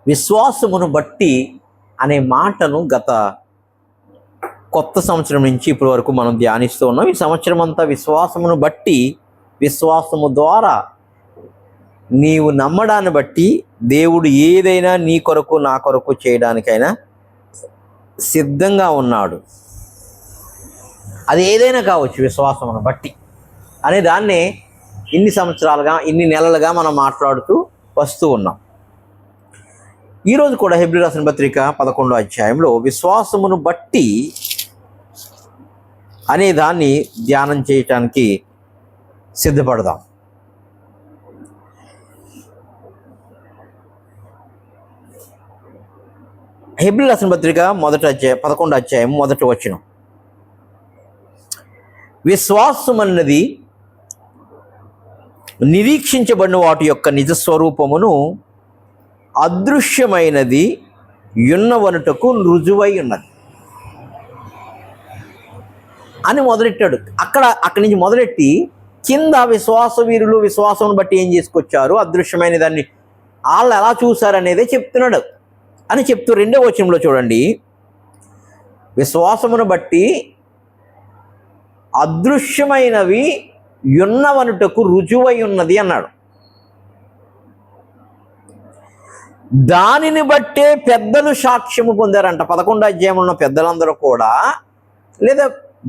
విశ్వాసమును బట్టి అనే మాటను గత కొత్త సంవత్సరం నుంచి ఇప్పటి వరకు మనం ధ్యానిస్తూ ఉన్నాం. ఈ సంవత్సరం అంతా విశ్వాసమును బట్టి, విశ్వాసము ద్వారా నీవు నమ్మడాన్ని బట్టి దేవుడు ఏదైనా నీ కొరకు నా కొరకు చేయడానికైనా సిద్ధంగా ఉన్నాడు. అది ఏదైనా కావచ్చు విశ్వాసమును బట్టి అనే దాన్నే ఇన్ని సంవత్సరాలుగా, ఇన్ని నెలలుగా మనం మాట్లాడుతూ వస్తూ ఉన్నాం. ఈరోజు కూడా హెబ్రీ రాసిన పత్రిక 11వ అధ్యాయంలో విశ్వాసమును బట్టి అనే దాన్ని ధ్యానం చేయటానికి సిద్ధపడదాం. హెబ్రీ రాసిన పత్రిక 11వ అధ్యాయం 1వ వచనం. విశ్వాసమన్నది నిరీక్షించబడిన వాటి యొక్క నిజస్వరూపమును అదృశ్యమైనది యున్నవనుటకు రుజువై ఉన్నది అని మొదలెట్టాడు. అక్కడి నుంచి మొదలెట్టి కింద విశ్వాస వీరులు విశ్వాసం బట్టి ఏం చేసుకొచ్చారు, అదృశ్యమైన దాన్ని వాళ్ళు ఎలా చూశారనేదే చెప్తున్నాడు అని చెప్తూ 2వ వచనంలో చూడండి, విశ్వాసమును బట్టి అదృశ్యమైనవి యున్నవనుటకు రుజువై ఉన్నది అన్నాడు. దానిని బట్టే పెద్దలు సాక్ష్యము పొందారంట. 11వ అధ్యాయంలో ఉన్న పెద్దలందరూ కూడా, లేదా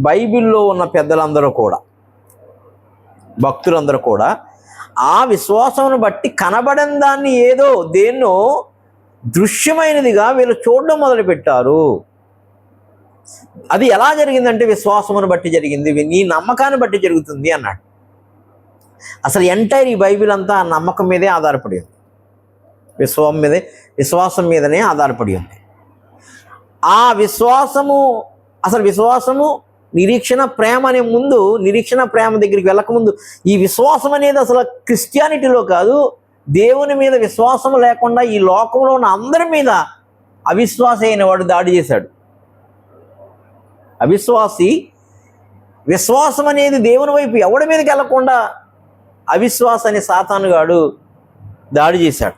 బైబిల్లో ఉన్న పెద్దలందరూ కూడా, భక్తులందరూ కూడా ఆ విశ్వాసమును బట్టి కనబడని దాన్ని ఏదో దేన్నో దృశ్యమైనదిగా వీళ్ళు చూడడం మొదలుపెట్టారు. అది ఎలా జరిగిందంటే విశ్వాసమును బట్టి జరిగింది, నీ నమ్మకాన్ని బట్టి జరుగుతుంది అన్నాడు. అసలు ఎంటైర్ ఈ బైబిల్ అంతా ఆ నమ్మకం మీదే ఆధారపడి ఉంది, విశ్వాసం మీదనే ఆధారపడి ఉంది. ఆ విశ్వాసము నిరీక్షణ ప్రేమ అనే ముందు, నిరీక్షణ ప్రేమ దగ్గరికి వెళ్ళకముందు ఈ విశ్వాసం అనేది అసలు క్రిస్టియానిటీలో కాదు, దేవుని మీద విశ్వాసం లేకుండా ఈ లోకంలో ఉన్న అందరి మీద అవిశ్వాసి అయిన వాడు దాడి చేశాడు. అవిశ్వాసి విశ్వాసం అనేది దేవుని వైపు ఎవడి మీదకి వెళ్ళకుండా అవిశ్వాస అనే సాతానుగాడు దాడి చేశాడు.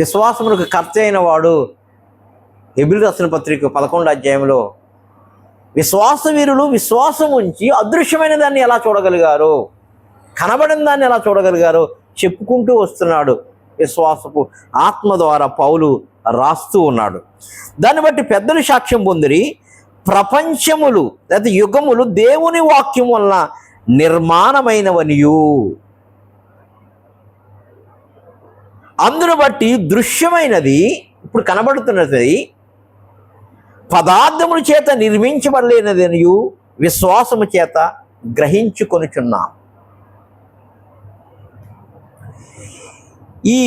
విశ్వాసమునకు కర్త అయిన వాడు హెబ్రీ రాసిన పత్రిక 11వ అధ్యాయంలో విశ్వాస వీరులు విశ్వాసం ఉంచి అదృశ్యమైన దాన్ని ఎలా చూడగలిగారో, కనబడిన దాన్ని ఎలా చూడగలిగారో చెప్పుకుంటూ వస్తున్నాడు. విశ్వాసపు ఆత్మ ద్వారా పౌలు రాస్తూ ఉన్నాడు. దాన్ని బట్టి పెద్దలు సాక్ష్యం పొందిరి, ప్రపంచములు లేదా యుగములు దేవుని వాక్యం వలన నిర్మాణమైనవనియు, అందును బట్టి దృశ్యమైనది, ఇప్పుడు కనబడుతున్నది పదార్థముల చేత నిర్మించబడలేనదనియు విశ్వాసము చేత గ్రహించుకొనుచున్నాం. ఈ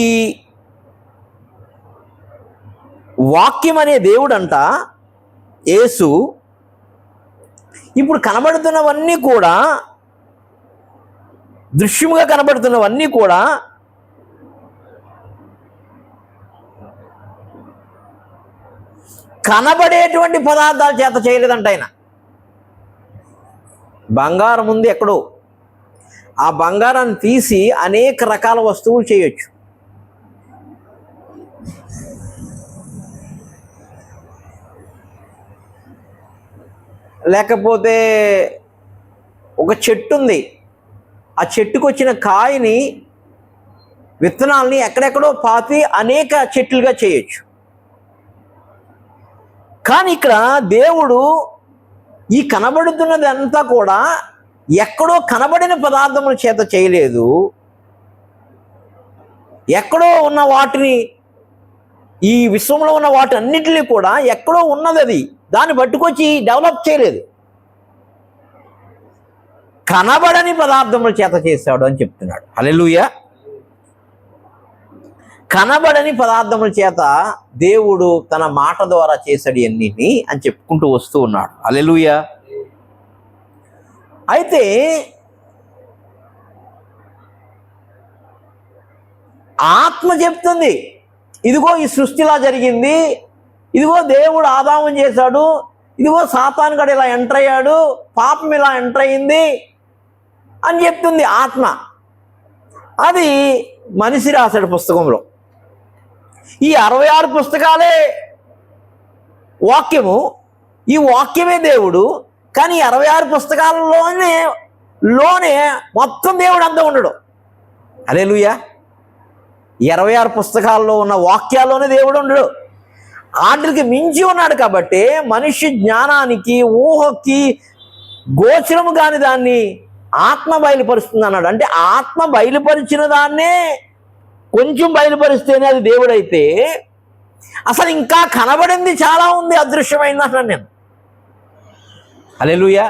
వాక్యం అనే దేవుడంట యేసు ఇప్పుడు కనబడుతున్నవన్నీ కూడా, దృశ్యముగా కనబడుతున్నవన్నీ కూడా కనబడేటువంటి పదార్థాల చేత చేయలేదంట ఆయన. బంగారం ఉంది ఎక్కడో, ఆ బంగారాన్ని తీసి అనేక రకాల వస్తువులు చేయొచ్చు. లేకపోతే ఒక చెట్టు ఉంది, ఆ చెట్టుకు వచ్చిన కాయని, విత్తనాలని ఎక్కడెక్కడో పాతి అనేక చెట్లుగా చేయొచ్చు. కానీ ఇక్కడ దేవుడు ఈ కనబడుతున్నది అంతా కూడా ఎక్కడో కనబడిన పదార్థముల చేత చేయలేదు. ఎక్కడో ఉన్న వాటిని, ఈ విశ్వంలో ఉన్న వాటి అన్నిటినీ కూడా ఎక్కడో ఉన్నది, అది దాన్ని పట్టుకొచ్చి డెవలప్ చేయలేదు. కనబడని పదార్థముల చేత చేశాడు అని చెప్తున్నాడు. హల్లెలూయా. కనబడని పదార్థముల చేత దేవుడు తన మాట ద్వారా చేశాడు అన్నిటినీ అని చెప్పుకుంటూ వస్తూ ఉన్నాడు. హల్లెలూయా. అయితే ఆత్మ చెప్తుంది, ఇదిగో ఈ సృష్టిలా జరిగింది, ఇదిగో దేవుడు ఆదాము చేశాడు, ఇదిగో సాతాను గడు ఇలా ఎంటర్ అయ్యాడు, పాపం ఇలా ఎంటర్ అయింది అని చెప్తుంది ఆత్మ. అది మనిషి రాశాడు పుస్తకంలో. ఈ 66 పుస్తకాలే వాక్యము, ఈ వాక్యమే దేవుడు. కానీ 66 పుస్తకాలలోనే మొత్తం దేవుడు అంతా ఉండడు. హల్లెలూయా. 26 పుస్తకాల్లో ఉన్న వాక్యాల్లోనే దేవుడు ఉండడు, వాటికి మించి ఉన్నాడు. కాబట్టి మనిషి జ్ఞానానికి ఊహకి గోచరము కాని దాన్ని ఆత్మ బయలుపరుస్తుంది అన్నాడు. అంటే ఆత్మ బయలుపరిచిన దాన్నే కొంచెం బయలుపరిస్తేనే అది దేవుడైతే, అసలు ఇంకా కనబడింది చాలా ఉంది, అదృశ్యమైంది అన్నాను నేను. హల్లెలూయా.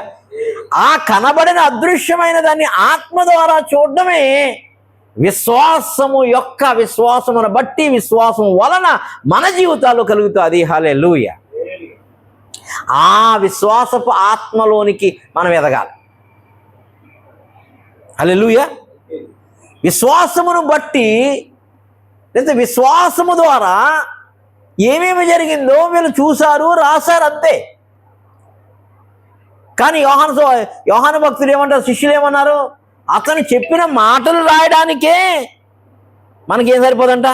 ఆ కనబడిన అదృశ్యమైన దాన్ని ఆత్మ ద్వారా చూడడమే విశ్వాసమును బట్టి, విశ్వాసం వలన మన జీవితాల్లో కలుగుతుంది. హల్లెలూయా. ఆ విశ్వాసపు ఆత్మలోనికి మనం ఎదగాలి. హల్లెలూయా. విశ్వాసమును బట్టి, లేదా విశ్వాసము ద్వారా ఏమేమి జరిగిందో వీళ్ళు చూశారు, రాశారు, అంతే. కానీ యోహాను భక్తులు ఏమంటారు, శిష్యులు ఏమన్నారు, అతను చెప్పిన మాటలు రాయడానికే మనకేం సరిపోదంట,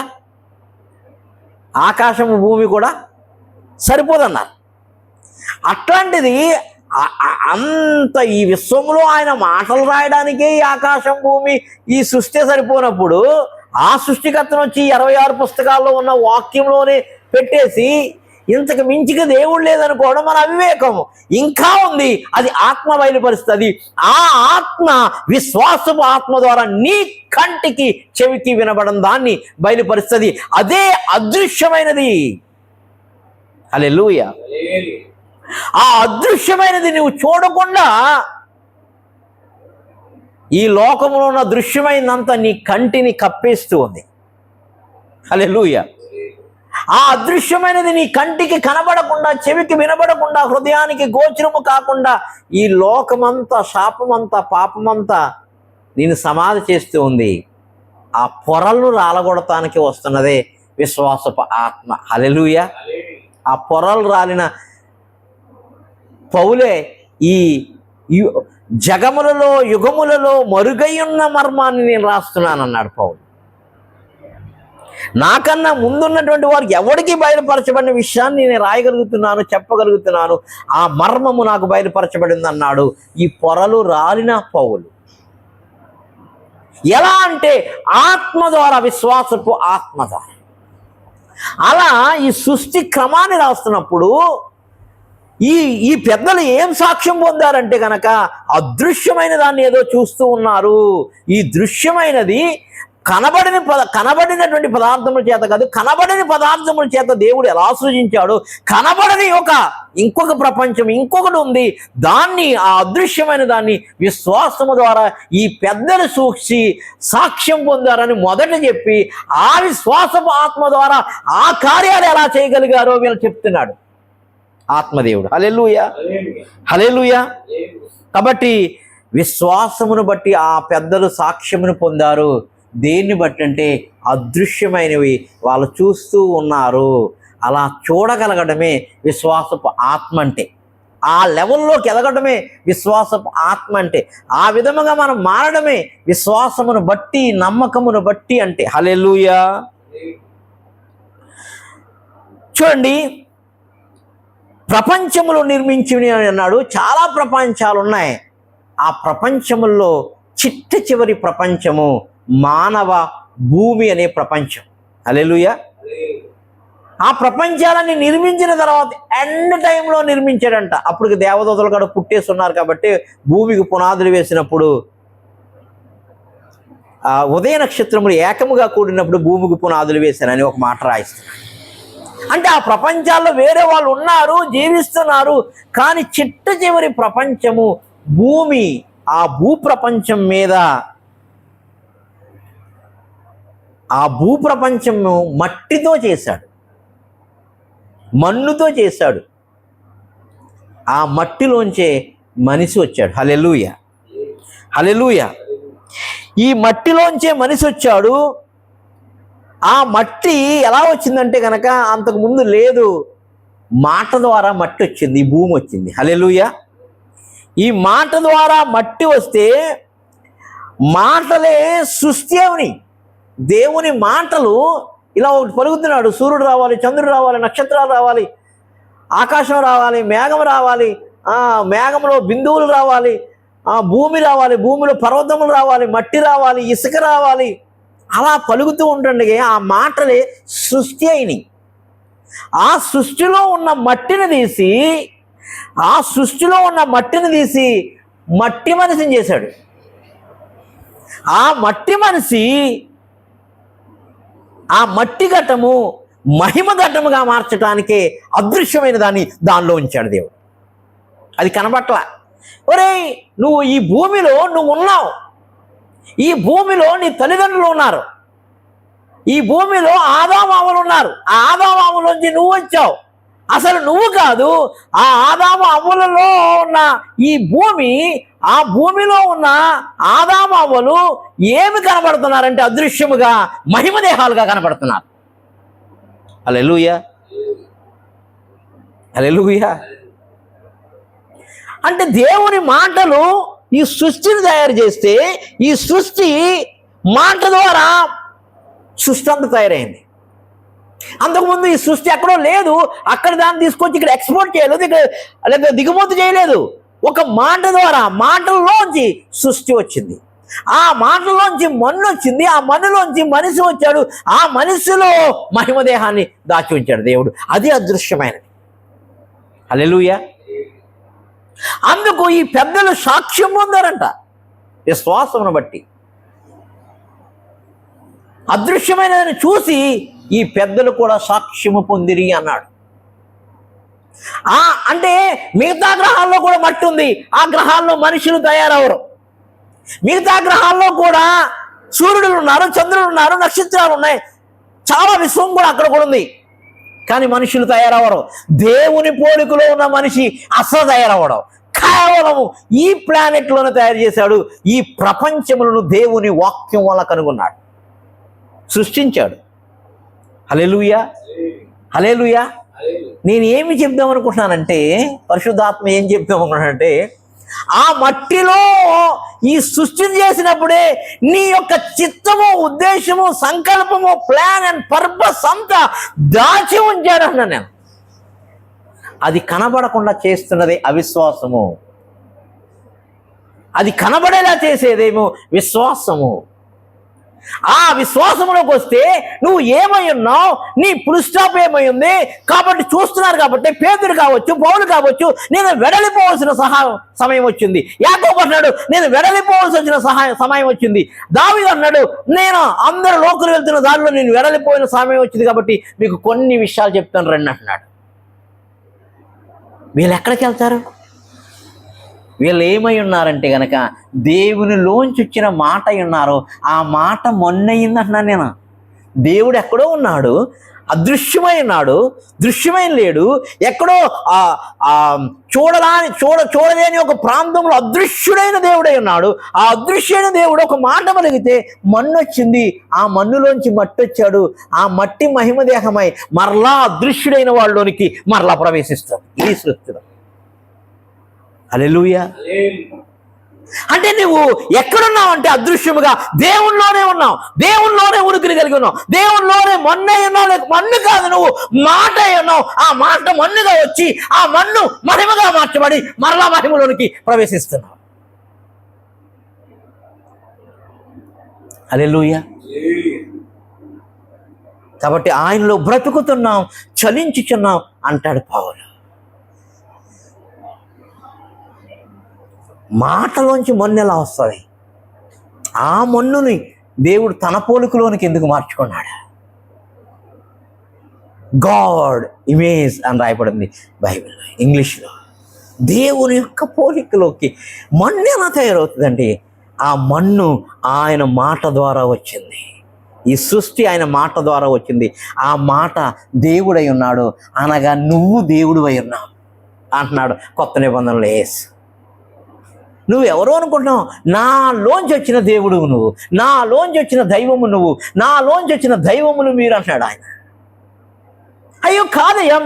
ఆకాశము భూమి కూడా సరిపోదన్నారు. అట్లాంటిది అంత ఈ విశ్వంలో ఆయన మాటలు రాయడానికే ఈ ఆకాశం భూమి ఈ సృష్టి సరిపోనప్పుడు, ఆ సృష్టికర్తను వచ్చి 26 పుస్తకాల్లో ఉన్న వాక్యంలోనే పెట్టేసి ఇంతకు మించిగా దేవుడు లేదనుకోవడం మన అవివేకము. ఇంకా ఉంది, అది ఆత్మ బయలుపరుస్తుంది. ఆ ఆత్మ విశ్వాసపు ఆత్మ ద్వారా నీ కంటికి చెవికి వినబడం దాన్ని బయలుపరుస్తుంది. అదే అదృశ్యమైనది. హల్లెలూయా. ఆ అదృశ్యమైనది నువ్వు చూడకుండా ఈ లోకంలో ఉన్న దృశ్యమైనంత నీ కంటిని కప్పేస్తూ ఉంది. హల్లెలూయా. ఆ అదృశ్యమైనది నీ కంటికి కనబడకుండా, చెవికి వినబడకుండా, హృదయానికి గోచరము కాకుండా ఈ లోకమంతా, శాపమంతా, పాపమంతా నేను సమాధి చేస్తూ ఉంది. ఆ పొరలను రాలగొడటానికి వస్తున్నదే విశ్వాసపు ఆత్మ. హల్లెలూయా. ఆ పొరలు రాలిన పౌలే ఈ జగములలో, యుగములలో మరుగై ఉన్న మర్మాన్ని నేను రాస్తున్నాను అన్నాడు పౌలు. నాకన్నా ముందున్నటువంటి వారికి ఎవరికి బయలుపరచబడిన విషయాన్ని నేను రాయగలుగుతున్నాను, చెప్పగలుగుతున్నాను. ఆ మర్మము నాకు బయలుపరచబడింది అన్నాడు ఈ పొరలు రాలిన పౌలు. ఎలా అంటే ఆత్మ ద్వారా, విశ్వాసపు ఆత్మ ద్వారా. అలా ఈ సృష్టి క్రమాన్ని రాస్తున్నప్పుడు ఈ పెద్దలు ఏం సాక్ష్యం పొందారంటే కనుక, అదృశ్యమైన దాన్ని ఏదో చూస్తూ ఉన్నారు. ఈ దృశ్యమైనది కనబడినటువంటి పదార్థముల చేత కాదు, కనబడని పదార్థముల చేత దేవుడు ఎలా సృజించాడు. కనబడని ఇంకొక ప్రపంచం ఇంకొకటి ఉంది. దాన్ని, ఆ అదృశ్యమైన దాన్ని విశ్వాసము ద్వారా ఈ పెద్దలు చూసి సాక్ష్యం పొందారని మొదట చెప్పి, ఆ విశ్వాసపు ఆత్మ ద్వారా ఆ కార్యాలు ఎలా చేయగలిగారో వీళ్ళు చెప్తున్నాడు ఆత్మదేవుడు. హల్లెలూయా. హల్లెలూయా. కాబట్టి విశ్వాసమును బట్టి ఆ పెద్దలు సాక్ష్యమును పొందారు. దేన్ని బట్టి అంటే అదృశ్యమైనవి వాళ్ళు చూస్తూ ఉన్నారు. అలా చూడగలగడమే విశ్వాసపు ఆత్మ అంటే. ఆ లెవెల్లోకి ఎదగడమే విశ్వాసపు ఆత్మ అంటే. ఆ విధముగా మనం మారడమే విశ్వాసమును బట్టి, నమ్మకమును బట్టి అంటే. హల్లెలూయా. చూడండి, ప్రపంచములో నిర్మించినవి అన్నాడు. చాలా ప్రపంచాలు ఉన్నాయి. ఆ ప్రపంచముల్లో చిట్ట చివరి ప్రపంచము మానవ భూమి అనే ప్రపంచం. హల్లెలూయా. ఆ ప్రపంచాలన్నీ నిర్మించిన తర్వాత ఎండ్ టైంలో నిర్మించాడంట. అప్పుడు దేవదూతలు కూడా పుట్టేస్తున్నారు కాబట్టి భూమికి పునాదులు వేసినప్పుడు ఉదయ నక్షత్రములు ఏకముగా కూడినప్పుడు భూమికి పునాదులు వేశానని ఒక మాట రాయిస్తున్నాడు. అంటే ఆ ప్రపంచాల్లో వేరే వాళ్ళు ఉన్నారు, జీవిస్తున్నారు. కానీ చిట్ట చివరి ప్రపంచము భూమి. ఆ భూప్రపంచం మీద, ఆ భూప్రపంచము మట్టితో చేశాడు, మన్నుతో చేశాడు. ఆ మట్టిలోంచే మనిషి వచ్చాడు. హల్లెలూయా. హల్లెలూయా. ఈ మట్టిలోంచే మనిషి వచ్చాడు. ఆ మట్టి ఎలా వచ్చిందంటే కనుక అంతకుముందు లేదు, మాట ద్వారా మట్టి వచ్చింది, ఈ భూమి వచ్చింది. హల్లెలూయా. ఈ మాట ద్వారా మట్టి వస్తే మాటలే సృష్టి అవని. దేవుని మాటలు ఇలా ఒకటి పలుకుతున్నాడు. సూర్యుడు రావాలి, చంద్రుడు రావాలి, నక్షత్రాలు రావాలి, ఆకాశం రావాలి, మేఘం రావాలి, మేఘంలో బిందువులు రావాలి, భూమి రావాలి, భూమిలో పర్వతములు రావాలి, మట్టి రావాలి, ఇసుక రావాలి. అలా పలుకుతూ ఉంటుండే ఆ మాటలే సృష్టి అయినాయి. ఆ సృష్టిలో ఉన్న మట్టిని తీసి మట్టి మనిషిని చేశాడు. ఆ మట్టి ఘట్టము మహిమ ఘట్టముగా మార్చడానికే అదృశ్యమైన దాన్ని దానిలో ఉంచాడు దేవుడు. అది కనబట్ల. ఒరేయ్, నువ్వు ఈ భూమిలో నువ్వు ఉన్నావు, ఈ భూమిలో నీ తల్లిదండ్రులు ఉన్నారు, ఈ భూమిలో ఆదామావులు ఉన్నారు. ఆ ఆదామావులోంచి నువ్వు వచ్చావు. అసలు నువ్వు కాదు, ఆ ఆదాము అవ్వలలో ఉన్న ఈ భూమి, ఆ భూమిలో ఉన్న ఆదాము అవ్వలు ఏమి కనబడుతున్నారంటే అదృశ్యముగా మహిమ దేహాలుగా కనబడుతున్నారు. హల్లెలూయా, హల్లెలూయా. అంటే దేవుని మాటలు ఈ సృష్టిని తయారు చేస్తే, ఈ సృష్టి మాట ద్వారా సృష్టి అంతా తయారైంది. అంతకుముందు ఈ సృష్టి ఎక్కడో లేదు, అక్కడ దాన్ని తీసుకొచ్చి ఇక్కడ ఎక్స్పోర్ట్ చేయలేదు, ఇక్కడ లేదా దిగుమతి చేయలేదు. ఒక మాట ద్వారా, మాటల్లోంచి సృష్టి వచ్చింది. ఆ మాటల్లోంచి మన్ను వచ్చింది, ఆ మన్నులోంచి మనిషి వచ్చాడు, ఆ మనిషిలో మహిమదేహాన్ని దాచి ఉంచాడు దేవుడు. అది అదృశ్యమైనది. హల్లెలూయా. అందుకు ఈ పెద్దలు సాక్ష్యం పొందారంట విశ్వాసమును బట్టి. అదృశ్యమైనదని చూసి ఈ పెద్దలు కూడా సాక్ష్యము పొందిరి అన్నాడు. అంటే మిగతా గ్రహాల్లో కూడా మట్టి ఉంది, ఆ గ్రహాల్లో మనుషులు తయారవరు. మిగతా గ్రహాల్లో కూడా సూర్యుడు ఉన్నారు, చంద్రుడు ఉన్నారు, నక్షత్రాలు ఉన్నాయి, చాలా విశ్వం కూడా అక్కడ కూడా ఉంది. కానీ మనుషులు తయారవరు. దేవుని పోలికలో ఉన్న మనిషి అసలు తయారవడం కేవలము ఈ ప్లానెట్లోనే తయారు చేశాడు. ఈ ప్రపంచములను దేవుని వాక్యం వల్ల కనుగొన్నాడు, సృష్టించాడు. హల్లెలూయా, హల్లెలూయా. నేను ఏమి చెప్దాం అనుకుంటున్నానంటే, పరిశుద్ధాత్మ ఏం చెప్దాం అనుకుంటున్నానంటే, ఆ మట్టిలో ఈ సృష్టిని చేసినప్పుడే నీ యొక్క చిత్తము, ఉద్దేశము, సంకల్పము, ప్లాన్ అండ్ పర్పస్ అంతా దాచి ఉంచాడన్నా నేను. అది కనబడకుండా చేస్తున్నది అవిశ్వాసము, అది కనబడేలా చేసేదేమో విశ్వాసము. ఆ విశ్వాసంలోకి వస్తే నువ్వు ఏమై ఉన్నావు, నీ ఫుల్ స్టాప్ ఏమై ఉంది. కాబట్టి చూస్తున్నారు కాబట్టి పేతురు కావచ్చు, పౌలు కావచ్చు, నేను వెడలిపోవాల్సిన సమయం వచ్చింది. యాకోబు అన్నాడు, నేను వెడలిపోవాల్సి వచ్చిన సమయం వచ్చింది. దావీదు అన్నాడు, నేను అందరు లోకులు వెళ్తున్న దారిలో నేను వెడలిపోయిన సమయం వచ్చింది, కాబట్టి మీకు కొన్ని విషయాలు చెప్తాను రండి అంటున్నాడు. వీళ్ళు ఎక్కడికి వెళ్తారు? వీళ్ళు ఏమై ఉన్నారంటే గనక దేవునిలోంచి వచ్చిన మాట ఉన్నారు. ఆ మాట మొన్నయింది అంటున్నాను నేను. దేవుడు ఎక్కడో ఉన్నాడు, అదృశ్యమై ఉన్నాడు, దృశ్యమైన లేడు. ఎక్కడో చూడలేని ఒక ప్రాంతంలో అదృశ్యుడైన దేవుడై ఉన్నాడు. ఆ అదృశ్యమైన దేవుడు ఒక మాట పలిగితే మన్ను వచ్చింది. ఆ మన్నులోంచి మట్టి వచ్చాడు. ఆ మట్టి మహిమదేహమై మరలా అదృశ్యుడైన వాళ్ళలోనికి మరలా ప్రవేశిస్తాడు ఈ సృష్టిలో. హల్లెలూయా. అంటే నువ్వు ఎక్కడున్నావు అంటే అదృశ్యముగా దేవునిలోనే ఉన్నావు, దేవునిలోనే ఉనికిని కలిగి ఉన్నావు, దేవునిలోనే మన్ను ఉన్నావు. మన్ను కాదు, నువ్వు మాట ఉన్నావు. ఆ మాట మన్నుగా వచ్చి ఆ మన్ను మహిమగా మార్చబడి మరలా మహిమలోనికి ప్రవేశిస్తున్నావు. హల్లెలూయా. కాబట్టి ఆయనలో బ్రతుకుతున్నాం, చలించుచున్నాం అంటాడు పౌలు. మాటలోంచి మన్ను ఎలా వస్తుంది? ఆ మన్నుని దేవుడు తన పోలికలోనికి ఎందుకు మార్చుకున్నాడు? గాడ్ ఇమేజ్ అని రాయబడింది బైబిల్లో, ఇంగ్లీష్లో. దేవుని యొక్క పోలికలోకి మన్ను ఎలా తయారవుతుందండి? ఆ మన్ను ఆయన మాట ద్వారా వచ్చింది. ఈ సృష్టి ఆయన మాట ద్వారా వచ్చింది. ఆ మాట దేవుడై ఉన్నాడు అనగా నువ్వు దేవుడు అయి ఉన్నావు అంటున్నాడు కొత్త నిబంధనలో యేసు. నువ్వెవరో అనుకుంటున్నావు? నాలోంచి వచ్చిన దేవుడు నువ్వు, నాలోంచి వచ్చిన దైవము నువ్వు, నాలోంచి వచ్చిన దైవములు మీరు అంటున్నాడు ఆయన. అయ్యో కాదయ్యా,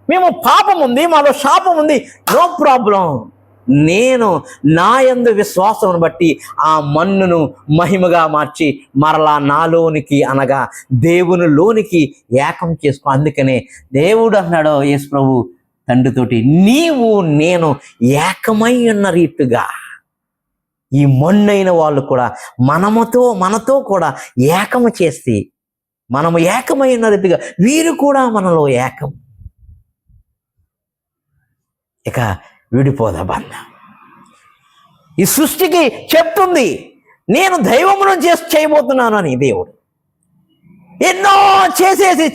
మేము పాపం ఉంది, మాలో శాపం ఉంది. No problem. నేను నా యందు విశ్వాసమును బట్టి ఆ మన్నును మహిమగా మార్చి మరలా నాలోనికి అనగా దేవునిలోనికి ఏకం చేసుకో. అందుకనే దేవుడు అన్నాడు యేసు ప్రభు తండ్రితోటి, నీవు నేను ఏకమై ఉన్న రీతిగా ఈ మన్నైన వాళ్ళు కూడా మనతో కూడా ఏకము చేసి మనము ఏకమై ఉన్న రీతిగా వీరు కూడా మనలో ఏకం. ఇక విడిపోదా బంధం. ఈ సృష్టికి చెప్తుంది, నేను దైవమును చేయబోతున్నాను అని దేవుడు. ఎన్నో చేసేసి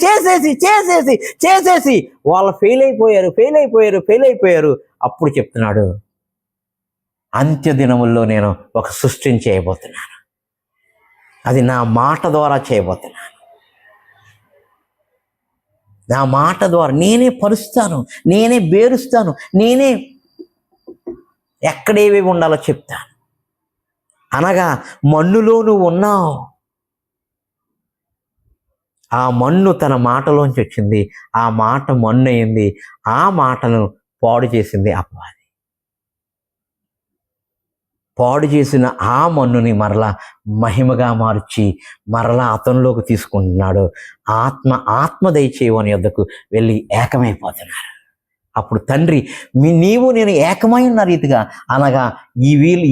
వాళ్ళు ఫెయిల్ అయిపోయారు. అప్పుడు చెప్తున్నాడు, అంత్య దినముల్లో నేను ఒక సృష్టిని చేయబోతున్నాను. అది నా మాట ద్వారా చేయబోతున్నాను. నా మాట ద్వారా నేనే పరుస్తాను, నేనే బేరుస్తాను, నేనే ఎక్కడేవి ఉండాలో చెప్తాను. అనగా మన్నులో నువ్వు ఉన్నావు. ఆ మన్ను తన మాటలోంచి వచ్చింది, ఆ మాట మన్ను అయింది, ఆ మాటను పాడు చేసింది అపవాది. పాడు చేసిన ఆ మన్నుని మరలా మహిమగా మార్చి మరలా అతనిలోకి తీసుకుంటున్నాడు. ఆత్మ దయచేయని వద్దకు వెళ్ళి ఏకమైపోతున్నారు. అప్పుడు తండ్రి, నీవు నేను ఏకమై ఉన్న రీతిగా అనగా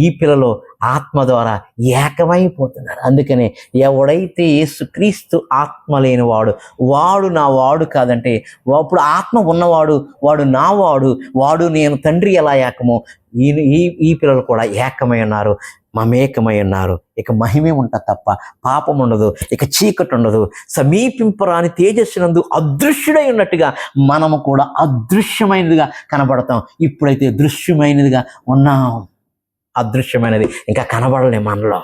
ఈ పిల్లలు ఆత్మ ద్వారా ఏకమైపోతున్నారు. అందుకనే ఎవడైతే యేసుక్రీస్తు ఆత్మ లేనివాడు వాడు నా వాడు కాదంటే, అప్పుడు ఆత్మ ఉన్నవాడు వాడు నా వాడు నేను తండ్రి ఎలా ఏకమో ఈ పిల్లలు కూడా ఏకమై ఉన్నారు, మమేకమై ఉన్నారు. ఇక మహిమే ఉంటుంది తప్ప పాపం ఉండదు, ఇక చీకటి ఉండదు. సమీపింపరాని తేజస్సునందు అదృశ్యుడై ఉన్నట్టుగా మనము కూడా అదృశ్యమైనదిగా కనబడతాం. ఇప్పుడైతే దృశ్యమైనదిగా ఉన్నాం, అదృశ్యమైనది ఇంకా కనబడలే మనలో.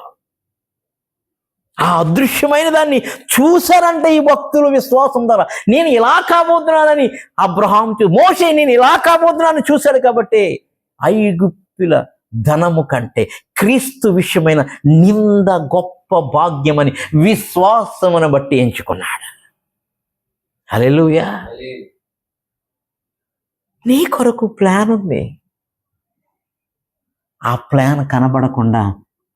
ఆ అదృశ్యమైన దాన్ని చూశారంటే ఈ భక్తులు విశ్వాసం ద్వారా, నేను ఇలా కాబోతున్నానని అబ్రహాం మోషే నేను ఇలా కాబోతున్నానని చూశాడు. కాబట్టి ఐగుప్తుల ధనము కంటే క్రీస్తు విషయమైన నింద గొప్ప భాగ్యమని విశ్వాసమును బట్టి ఎంచుకున్నాడు. హల్లెలూయా. నీ కొరకు ప్లాన్ ఉంది. ఆ ప్లాన్ కనబడకుండా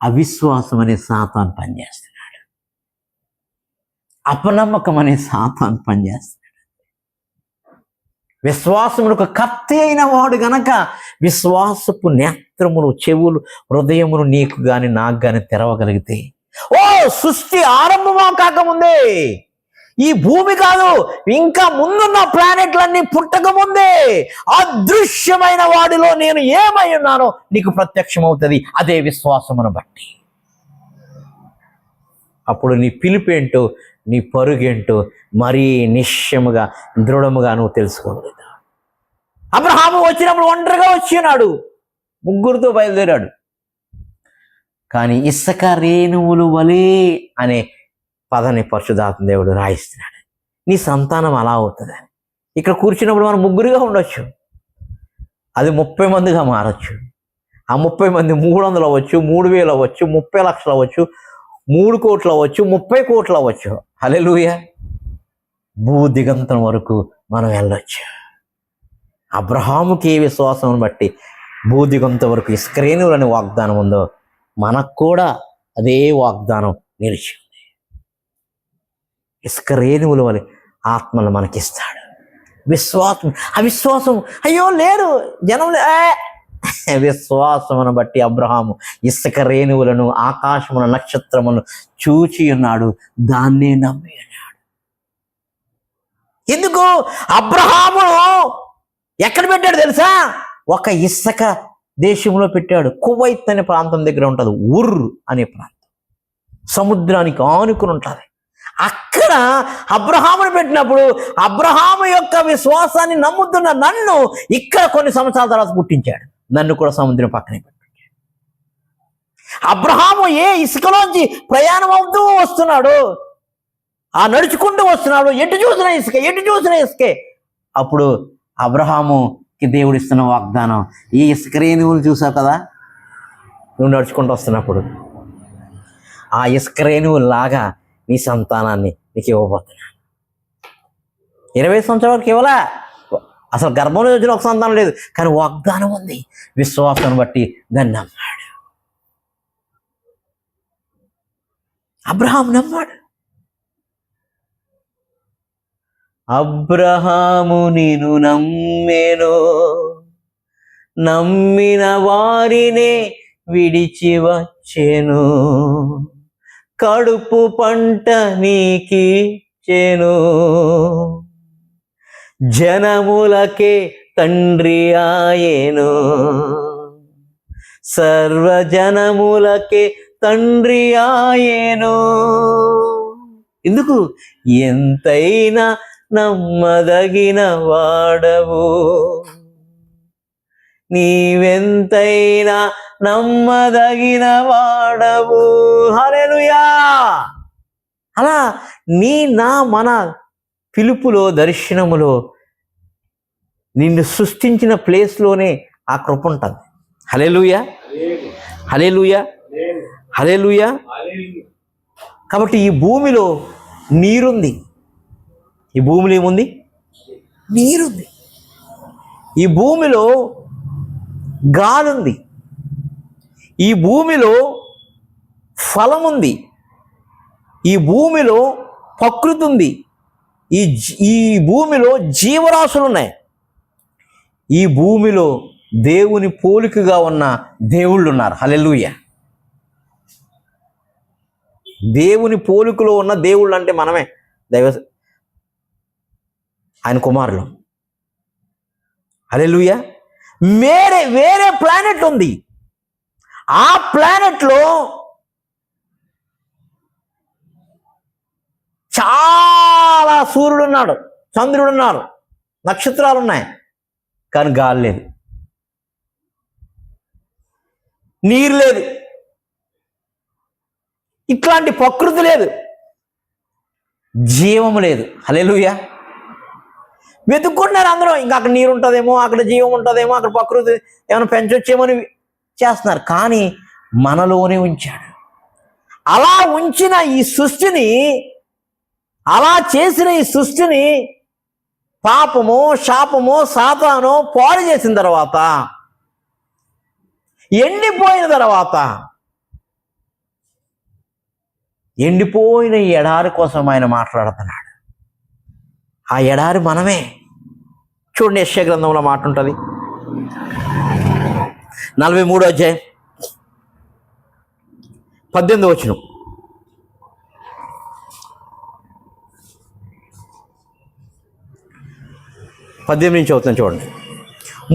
అవిశ్వాసం అనే సాతాను పనిచేస్తున్నాడు, అపనమ్మకం అనే సాతాను పనిచేస్తున్నాడు. విశ్వాసమునకు కత్తి అయిన వాడు గనక విశ్వాసపు నేత్రములు, చెవులు, హృదయమును నీకు గాని నాకు గాని తెరవగలిగితే, సృష్టి ఆరంభమా కాకముందే, ఈ భూమి కాదు ఇంకా ముందున్న ప్లానెట్లన్నీ పుట్టకముందే అదృశ్యమైన వాడిలో నేను ఏమై ఉన్నానో నీకు ప్రత్యక్షమవుతుంది. అదే విశ్వాసమును బట్టి. అప్పుడు నీ పిలుపేంటో, నీ పరుగేంటో మరీ నిశ్చయముగా దృఢముగా నువ్వు తెలుసుకోగలుగుతావు. అబ్రహాము వచ్చినప్పుడు ఒంటరిగా వచ్చినాడు, ముగ్గురితో బయలుదేరాడు. కానీ ఇసుక రేణువులు వలే అనే పదాన్ని పరిశుద్ధాత్మ దేవుడు రాయిస్తున్నాడు. నీ సంతానం అలా అవుతుందని. ఇక్కడ కూర్చున్నప్పుడు మనం ముగ్గురుగా ఉండొచ్చు, అది 30 మందిగా మారచ్చు. ఆ 30 మంది 300 అవ్వచ్చు, 3000 అవ్వచ్చు, 30 లక్షలు అవ్వచ్చు, 3 కోట్లు అవ్వచ్చు, 30 కోట్లు అవ్వచ్చు. హల్లెలూయా. భూదిగంతం వరకు మనం వెళ్ళొచ్చు. అబ్రహాముకి ఏ విశ్వాసం బట్టి భూదిగంతం వరకు ఇస్కరేణువులని వాగ్దానం ఉందో మనకు కూడా అదే వాగ్దానం నిలిచి ఉంది. ఇస్కరేణువుల వలె ఆత్మను మనకిస్తాడు. అవిశ్వాసం అయ్యో లేరు జనం. విశ్వాసమును బట్టి అబ్రహాము ఇసుక రేణువులను, ఆకాశమున నక్షత్రములను చూచి ఉన్నాడు, దాన్నే నమ్మి ఉన్నాడు. ఎందుకు అబ్రహామును ఎక్కడ పెట్టాడు తెలుసా? ఒక ఇసుక దేశంలో పెట్టాడు. కువైత్ అనే ప్రాంతం దగ్గర ఉంటుంది, ఉర్ అనే ప్రాంతం, సముద్రానికి ఆనుకుని ఉంటుంది. అక్కడ అబ్రహామును పెట్టినప్పుడు అబ్రహాము యొక్క విశ్వాసాన్ని నమ్ముతున్న నన్ను ఇక్కడ కొన్ని సంవత్సరాల తర్వాత పుట్టించాడు. నన్ను కూడా సముద్రం పక్కనే పెట్టించాడు. అబ్రహాము ఏ ఇసుకలోంచి ప్రయాణం అవుతూ వస్తున్నాడు, ఆ నడుచుకుంటూ వస్తున్నాడు, ఎటు చూసిన ఇసుకే. అప్పుడు అబ్రహాముకి దేవుడు ఇస్తున్న వాగ్దానం, ఈ ఇసుక రేణువులు చూసావు కదా నువ్వు నడుచుకుంటూ వస్తున్నప్పుడు, ఆ ఇసుక రేణువులాగా నీ సంతానాన్ని నీకు ఇవ్వబోతున్నాను. 20 సంవత్సరాల వరకు ఇవ్వలా, అసలు గర్భంలో వచ్చిన ఒక సంతానం లేదు, కానీ వాగ్దానం ఉంది. విశ్వాసాన్ని బట్టి దాన్ని నమ్మాడు. అబ్రహాం నమ్మాడు. అబ్రహాము నిన్ను నమ్మెను, నమ్మిన వారినే విడిచి వచ్చెను, కడుపు పంట నీకిచ్చెను, జనములకే తండ్రి ఆయెను, సర్వజనములకే తండ్రి ఆయెను. ఎందుకు? ఎంతైనా నమ్మదగిన వాడవు, నీవెంతైనా నమ్మదగిన వాడవు. హల్లెలూయా. అలా మన పిలుపులో, దర్శనములో, నిన్ను సృష్టించిన ప్లేస్లోనే ఆ కృప ఉంటుంది. హల్లెలూయా, హల్లెలూయా, హల్లెలూయా. కాబట్టి ఈ భూమిలో నీరుంది. ఈ భూమిలో ఏముంది? నీరుంది. ఈ భూమిలో గాలుంది. ఈ భూమిలో ఫలముంది. ఈ భూమిలో ప్రకృతి ఉంది. ఈ భూమిలో జీవరాశులు ఉన్నాయి. ఈ భూమిలో దేవుని పోలికగా ఉన్న దేవుళ్ళు ఉన్నారు. హల్లెలూయా. దేవుని పోలికలో ఉన్న దేవుళ్ళు అంటే మనమే, ఆయన కుమారులు. హల్లెలూయా. వేరే ప్లానెట్ ఉంది. ఆ ప్లానెట్లో చాలా సూర్యుడు ఉన్నాడు, చంద్రుడు ఉన్నాడు, నక్షత్రాలు ఉన్నాయి, కానీ గాలి లేదు, నీరు లేదు, ఇట్లాంటి ప్రకృతి లేదు, జీవము లేదు. హల్లెలూయా. వెతుక్కుంటున్నారు అందరూ. ఇంకా అక్కడ నీరు ఉంటుందేమో, అక్కడ జీవం ఉంటుందేమో, అక్కడ ప్రకృతి ఏమైనా పెంచొచ్చేమో అని చేస్తున్నారు. కానీ మనలోనే ఉంచాడు. అలా ఉంచిన ఈ సృష్టిని, అలా చేసిన ఈ సృష్టిని పాపము, శాపము, సాతాను పాడు చేసిన తర్వాత, ఎండిపోయిన తర్వాత, ఎండిపోయిన ఈ ఎడారి కోసం ఆయన మాట్లాడుతున్నాడు. ఆ ఎడారి మనమే. చూడండి, యెషయా గ్రంథంలో మాట ఉంటుంది, 43వ అధ్యాయం 18వ వచనం. నుంచి అవుతుంది చూడండి.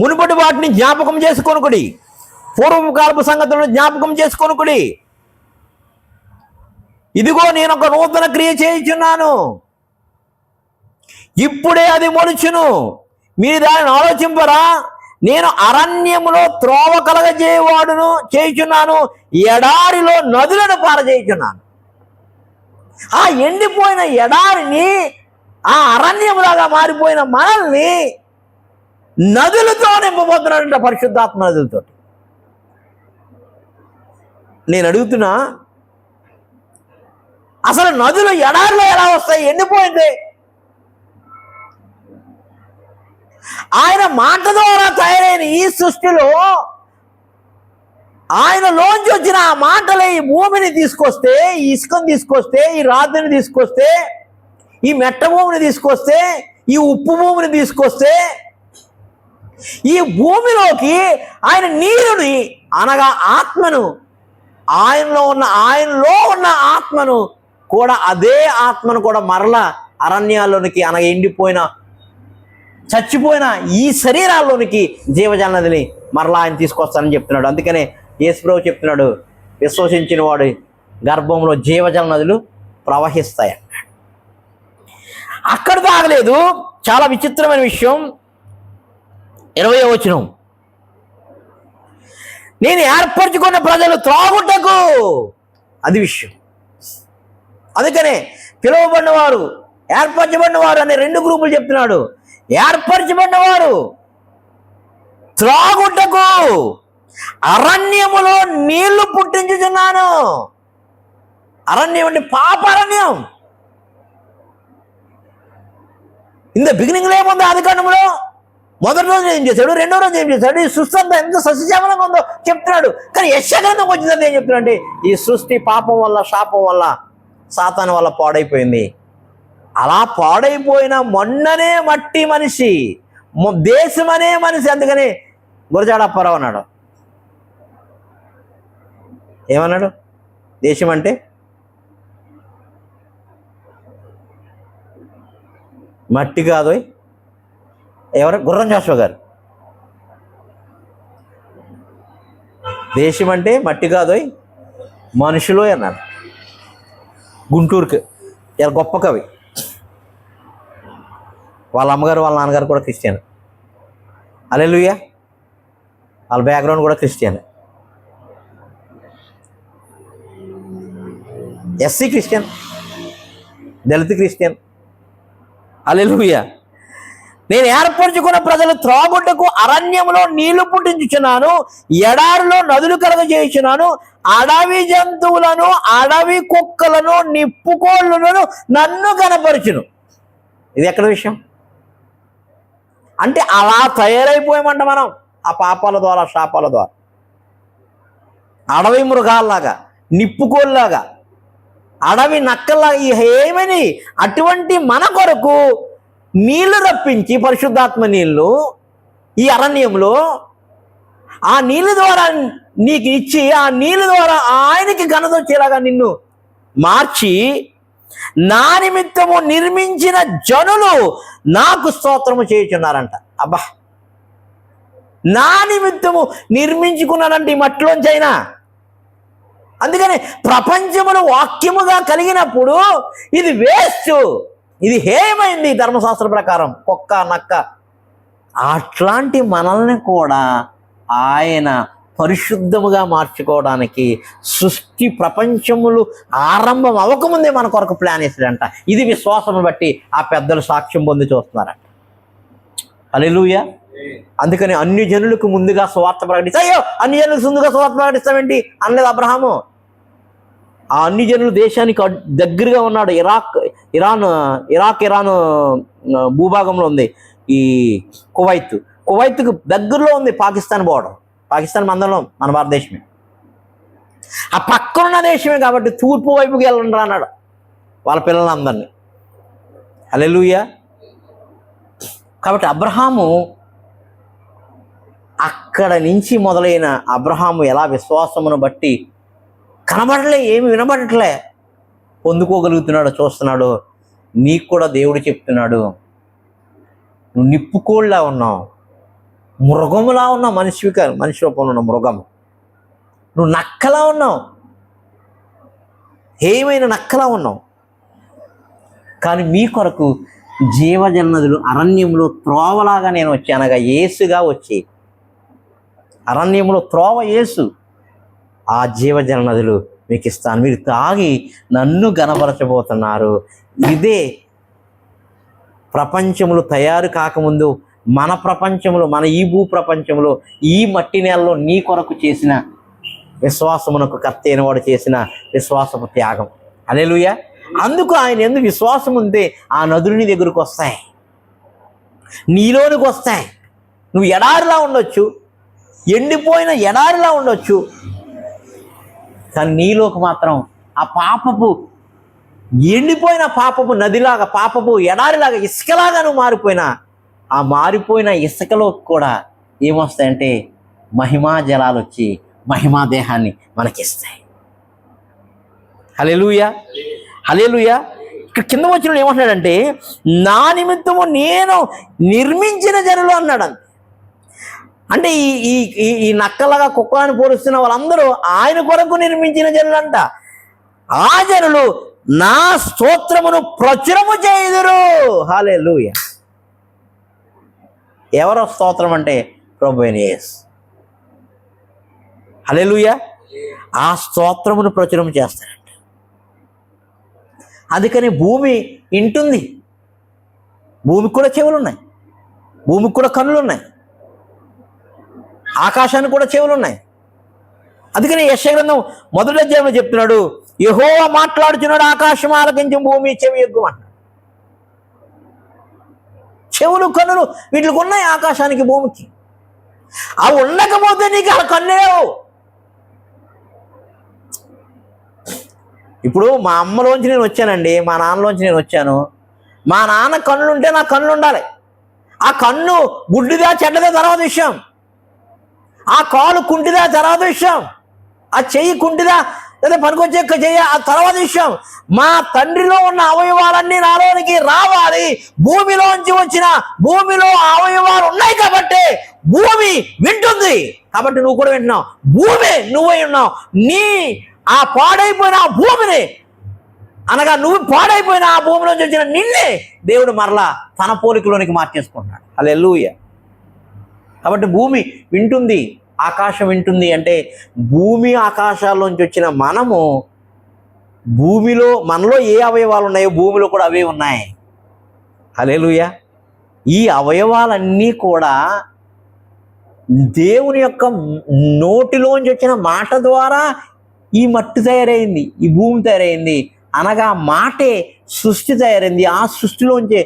మునుపటి వాటిని జ్ఞాపకం చేసుకొనుకుడి, పూర్వపు కాలపు సంగతులను జ్ఞాపకం చేసుకొనుకుడి. ఇదిగో నేను ఒక నూతన క్రియ చేయుచున్నాను, ఇప్పుడే అది మొలుచును, మీరు దానిని ఆలోచింపరా? నేను అరణ్యములో త్రోవ కలగజేయవాడును చేయుచున్నాను, ఎడారిలో నదులను పారజేయుచున్నాను. ఆ ఎండిపోయిన ఎడారిని, ఆ అరణ్యములాగా మారిపోయిన మనల్ని నదులతో నింపబోతున్నాడంట, పరిశుద్ధాత్మ నదులతో. నేను అడుగుతున్నా, అసలు నదులు ఎడారిలో ఎలా వస్తాయి? ఎండిపోయింది. ఆయన మాట ద్వారా తయారైన ఈ సృష్టిలో ఆయనలోంచి వచ్చిన ఆ మాటలే ఈ భూమిని తీసుకొస్తే, ఈ ఇసుకను తీసుకొస్తే, ఈ రాతిని తీసుకొస్తే, ఈ మెట్ట భూమిని తీసుకొస్తే, ఈ ఉప్పు భూమిని తీసుకొస్తే, ఈ భూమిలోకి ఆయన నీరుని అనగా ఆత్మను, ఆయనలో ఉన్న ఆత్మను కూడా, అదే ఆత్మను కూడా మరలా అరణ్యాల్లోనికి, అనగా ఎండిపోయిన చచ్చిపోయిన ఈ శరీరాల్లోనికి జీవజల నదిని మరలా ఆయన తీసుకొస్తానని చెప్తున్నాడు. అందుకనే యేసుప్రభు చెప్తున్నాడు, విశ్వసించిన వాడు గర్భంలో జీవజల నదులు ప్రవహిస్తాయి. అక్కడ తాగలేదు. చాలా విచిత్రమైన విషయం, 20వ వచనం, నేను ఏర్పరచుకున్న ప్రజలు త్రాగుటకు, అది విషయం. అందుకనే పిలువబడినవారు, ఏర్పరచబడినవారు అనే 2 గ్రూపులు చెప్తున్నాడు. ఏర్పరచబడినవారు త్రాగుటకు అరణ్యములో నీళ్లు పుట్టించుచున్నాను. అరణ్యం అంటే పాపారణ్యం. ఇంత బిగినింగ్లో ఏముంది? ఆదికాండంలో మొదటి రోజు ఏం చేశాడు, రెండో రోజు ఏం చేశాడు, ఈ సృష్టి అంతా ఎంత సస్యశ్యామలంగా ఉందో చెప్తున్నాడు. కానీ యెషయా గ్రంథం వచ్చిందంటే ఏం చెప్తున్నాడు అంటే ఈ సృష్టి పాపం వల్ల, శాపం వల్ల, సాతాను వల్ల పాడైపోయింది. అలా పాడైపోయిన మొన్ననే మట్టి మనిషి, దేశమనే మనిషి. అందుకని గురజాడ అప్పారావు అన్నాడు. ఏమన్నాడు? దేశం అంటే మట్టి కాదోయ్. ఎవరు? గుర్రం జాషువా గారు. దేశం అంటే మట్టి కాదోయ్, మనుషులు అన్నారు. గుంటూరుకి ఇలా గొప్ప కవి. వాళ్ళ అమ్మగారు వాళ్ళ నాన్నగారు కూడా క్రిస్టియన్. హల్లెలూయా. వాళ్ళ బ్యాక్గ్రౌండ్ కూడా క్రిస్టియన్. ఎస్సీ క్రిస్టియన్, దళిత క్రిస్టియన్. హల్లెలూయా. నేను ఏర్పరచుకున్న ప్రజలు త్రాగుటకు అరణ్యంలో నీళ్లు పుట్టించుచున్నాను, ఎడారిలో నదులు కలగజేయుచున్నాను, అడవి జంతువులను, అడవి కుక్కలను, నిప్పుకోళ్ళను నన్ను కనపరచును. ఇది ఎక్కడ విషయం అంటే అలా తయారైపోయామంట మనం ఆ పాపాల ద్వారా, శాపాల ద్వారా. అడవి మృగాల్లాగా, నిప్పుకోళ్ళలాగా, అడవి నక్కల్లాగా. ఏమని అటువంటి మన కొరకు నీళ్లు రప్పించి, పరిశుద్ధాత్మ నీళ్లు ఈ అరణ్యంలో ఆ నీళ్ళ ద్వారా నీకు ఇచ్చి, ఆ నీళ్ళ ద్వారా ఆయనకి ఘనత వచ్చేలాగా నిన్ను మార్చి, నా నిమిత్తము నిర్మించిన జనులు నాకు స్తోత్రము చేయుచున్నారంట. అబ్బా, నా నిమిత్తము నిర్మించుకున్నాడంటే ఈ మట్టిలోంచైనా. అందుకని ప్రపంచమును వాక్యముగా కలిగినప్పుడు ఇది వేస్ట్, ఇది హేయమైంది ధర్మశాస్త్ర ప్రకారం, కుక్క నక్క. అట్లాంటి మనల్ని కూడా ఆయన పరిశుద్ధముగా మార్చుకోవడానికి సృష్టి ప్రపంచములు ఆరంభం అవ్వకముందే మన కొరకు ప్లాన్ వేసాడంట. ఇది విశ్వాసము బట్టి ఆ పెద్దలు సాక్ష్యం పొంది చూస్తున్నారంట. హల్లెలూయా. అందుకని అన్ని జనులకు ముందుగా సువార్త ప్రకటిస్తా. అయ్యో, అన్ని జనులకు ముందుగా సువార్త ప్రకటిస్తామేంటి అనలేదు అబ్రహాము. ఆ అన్ని జనులు దేశానికి దగ్గరగా ఉన్నాడు. ఇరాన్ భూభాగంలో ఉంది ఈ కువైత్కు దగ్గరలో ఉంది పాకిస్తాన్ బోర్డర్. పాకిస్తాన్ మందలం మన భారతదేశమే, ఆ పక్కనున్న దేశమే. కాబట్టి తూర్పు వైపుకి వెళ్ళండి అన్నాడు వాళ్ళ పిల్లలందరినీ. హల్లెలూయా. కాబట్టి అబ్రహాము అక్కడ నుంచి మొదలైన అబ్రహాము ఎలా విశ్వాసమును బట్టి కనబడలే, ఏమి వినబడట్లే, పొందుకోగలుగుతున్నాడు, చూస్తున్నాడు. నీకు కూడా దేవుడు చెప్తున్నాడు, నువ్వు నిప్పుకోళ్ళలా ఉన్నావు, మృగములా ఉన్నావు. మనిషి రూపంలో ఉన్న మృగము. నువ్వు నక్కలా ఉన్నావు, ఏమైన నక్కలా ఉన్నావు. కానీ మీ కొరకు జీవజన్నదులు అరణ్యంలో త్రోవలాగా నేను వచ్చానగా, యేసుగా వచ్చి అరణ్యంలో త్రోవ యేసు. ఆ జీవజలనదులు మీకు ఇస్తాను, మీరు తాగి నన్ను గనపరచబోతున్నారు. ఇదే ప్రపంచములు తయారు కాకముందు మన ప్రపంచంలో, మన ఈ భూ ప్రపంచంలో, ఈ మట్టి నేలలో నీ కొరకు చేసిన విశ్వాసమునకు కర్త అయిన వాడు చేసిన విశ్వాసపు త్యాగం. హల్లెలూయా. అందుకు ఆయన ఎందుకు విశ్వాసం ఉంటే ఆ నదులు నీ దగ్గరకు వస్తాయి, నీలోనికి వస్తాయి. నువ్వు ఎడారిలా ఉండొచ్చు, ఎండిపోయిన ఎడారిలా ఉండొచ్చు, కానీ నీలోకి మాత్రం ఆ పాపపు ఎండిపోయిన పాపపు నదిలాగా, పాపపు ఎడారిలాగా, ఇసుకలాగా నువ్వు మారిపోయినా, ఆ మారిపోయిన ఇసుకలో కూడా ఏమొస్తాయంటే మహిమా జలాలు వచ్చి మహిమా దేహాన్ని మనకిస్తాయి. హల్లెలూయా. హల్లెలూయా. ఇక్కడ కింద వచ్చిన ఏమంటున్నాడంటే నా నిమిత్తము నేను నిర్మించిన జనులు అన్నాడు. అంటే ఈ నక్కలాగా కుక్కని పోలుస్తున్న వాళ్ళందరూ ఆయన కొరకు నిర్మించిన జనులు అంట. ఆ జనులు నా స్తోత్రమును ప్రచురము చేయుదురు. హల్లెలూయా. ఎవరో స్తోత్రం అంటే ప్రభువైన యేసు. హల్లెలూయా. ఆ స్తోత్రమును ప్రచురం చేస్తారంట. అందుకని భూమి వింటుంది, భూమికి కూడా చెవులు ఉన్నాయి, భూమికి కూడా కన్నులు ఉన్నాయి, ఆకాశానికి కూడా చెవులు ఉన్నాయి. అందుకని యెషయా గ్రంథం 1వ అధ్యాయంలో చెప్తున్నాడు, యెహోవా మాట్లాడుచున్నాడు, ఆకాశం ఆలకించు, భూమి చెవి ఎగ్గు అంటాడు. చెవులు, కన్నులు వీటికి ఉన్నాయి ఆకాశానికి, భూమికి. అవి ఉండకపోతే నీకు అలా కన్నేవు. ఇప్పుడు మా అమ్మలోంచి నేను వచ్చానండి, మా నాన్నలోంచి నేను వచ్చాను. మా నాన్న కన్నులు ఉంటే నా కన్నులు ఉండాలి. ఆ కన్ను గుడ్డిదా చెడ్డదా తర్వాత విషయం. ఆ కాలు కుంటిదా తర్వాత విషయం. ఆ చెయ్యి కుంటిదా లేదా పనికొచ్చే చెయ్యి ఆ తర్వాత విషయం. మా తండ్రిలో ఉన్న అవయవాలన్నీ నాలోనికి రావాలి. భూమిలోంచి వచ్చిన భూమిలో అవయవాలు ఉన్నాయి కాబట్టి భూమి వింటుంది. కాబట్టి నువ్వు కూడా వింటున్నావు. భూమి నువ్వై ఉన్నావు. నీ ఆ పాడైపోయిన ఆ భూమిని, అనగా నువ్వు పాడైపోయిన ఆ భూమిలోంచి వచ్చిన నిన్నే దేవుడు మరలా తన పోలికలోనికి మార్చేసుకుంటున్నాడు. హల్లెలూయా. కాబట్టి భూమి వింటుంది, ఆకాశం వింటుంది. అంటే భూమి ఆకాశాల్లోంచి వచ్చిన మనము, భూమిలో మనలో ఏ అవయవాలు ఉన్నాయో భూమిలో కూడా అవే ఉన్నాయి. హల్లెలూయా. ఈ అవయవాలన్నీ కూడా దేవుని యొక్క నోటిలోంచి వచ్చిన మాట ద్వారా ఈ మట్టి తయారైంది, ఈ భూమి తయారైంది. అనగా మాటే సృష్టి తయారైంది. ఆ సృష్టిలోంచే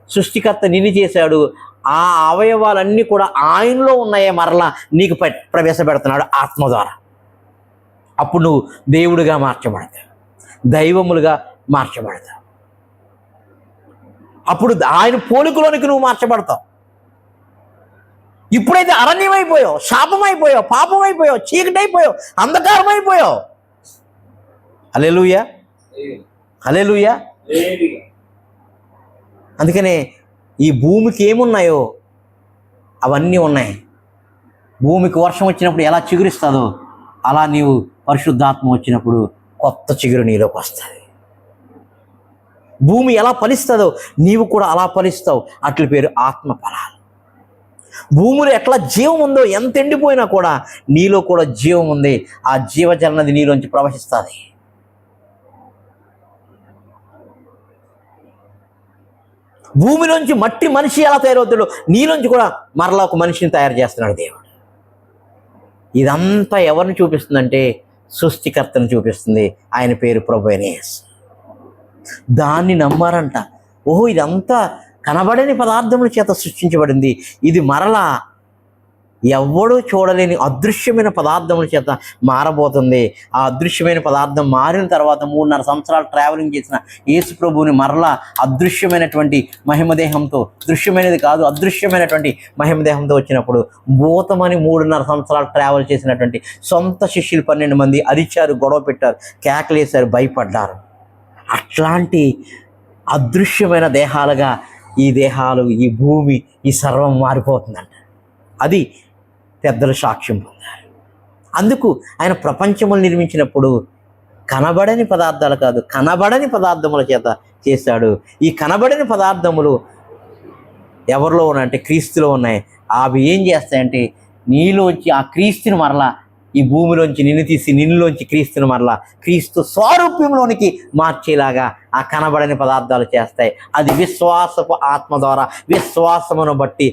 సృష్టికర్త నిన్ను చేశాడు. ఆ అవయవాలన్నీ కూడా ఆయనలో ఉన్నాయే మరలా నీకు ప్రవేశపెడుతున్నాడు ఆత్మ ద్వారా. అప్పుడు నువ్వు దేవుడిగా మార్చబడతావు, దైవములుగా మార్చబడతావు. అప్పుడు ఆయన పోలికలోనికి నువ్వు మార్చబడతావు. ఇప్పుడైతే అరణ్యమైపోయావు, శాపమైపోయావు, పాపమైపోయావు, చీకటైపోయావు, అంధకారమైపోయావు. హల్లెలూయా, హల్లెలూయా. అందుకనే ఈ భూమికి ఏమున్నాయో అవన్నీ ఉన్నాయి. భూమికి వర్షం వచ్చినప్పుడు ఎలా చిగురిస్తుందో అలా నీవు పరిశుద్ధాత్మ వచ్చినప్పుడు కొత్త చిగురు నీలోకి వస్తుంది. భూమి ఎలా ఫలిస్తుందో నీవు కూడా అలా ఫలిస్తావు. అట్ల పేరు ఆత్మ ఫలాలు. భూమిలో ఎట్లా జీవం ఉందో, ఎంత ఎండిపోయినా కూడా నీలో కూడా జీవం ఉంది. ఆ జీవజల నది నీలోంచి ప్రవహిస్తుంది. భూమిలోంచి మట్టి మనిషి ఎలా తయారవుతాడో నీలోంచి కూడా మరలా ఒక మనిషిని తయారు చేస్తున్నాడు దేవుడు. ఇదంతా ఎవరిని చూపిస్తుందంటే సృష్టికర్తను చూపిస్తుంది. ఆయన పేరు ప్రభువైన యేసు. దాన్ని నమ్మారంట. ఓహో, ఇదంతా కనబడని పదార్థముల చేత సృష్టించబడింది. ఇది మరలా ఎవడూ చూడలేని అదృశ్యమైన పదార్థముల చేత మారబోతుంది. ఆ అదృశ్యమైన పదార్థం మారిన తర్వాత 3.5 సంవత్సరాలు ట్రావెలింగ్ చేసిన యేసు ప్రభువుని మరలా అదృశ్యమైనటువంటి మహిమదేహంతో, దృశ్యమైనది కాదు అదృశ్యమైనటువంటి మహిమదేహంతో వచ్చినప్పుడు భూతమని 3.5 సంవత్సరాలు ట్రావెల్ చేసినటువంటి సొంత శిష్యులు 12 మంది అరిచారు, గొడవ పెట్టారు, కేకలేశారు, భయపడ్డారు. అట్లాంటి అదృశ్యమైన దేహాలుగా ఈ దేహాలు, ఈ భూమి, ఈ సర్వం మారిపోతుందంట. అది పెద్దలు సాక్ష్యం పొందారు. అందుకు ఆయన ప్రపంచములు నిర్మించినప్పుడు కనబడని పదార్థాలు కాదు, కనబడని పదార్థముల చేత చేశాడు. ఈ కనబడని పదార్థములు ఎవరిలో ఉన్నాయంటే క్రీస్తులో ఉన్నాయి. అవి ఏం చేస్తాయంటే నీలోంచి ఆ క్రీస్తుని మరలా ఈ భూమిలోంచి నిన్ను తీసి నిన్నులోంచి క్రీస్తుని మరలా క్రీస్తు స్వరూప్యంలోనికి మార్చేలాగా ఆ కనబడని పదార్థాలు చేస్తాయి. అది విశ్వాసపు ఆత్మ ద్వారా, విశ్వాసమును బట్టి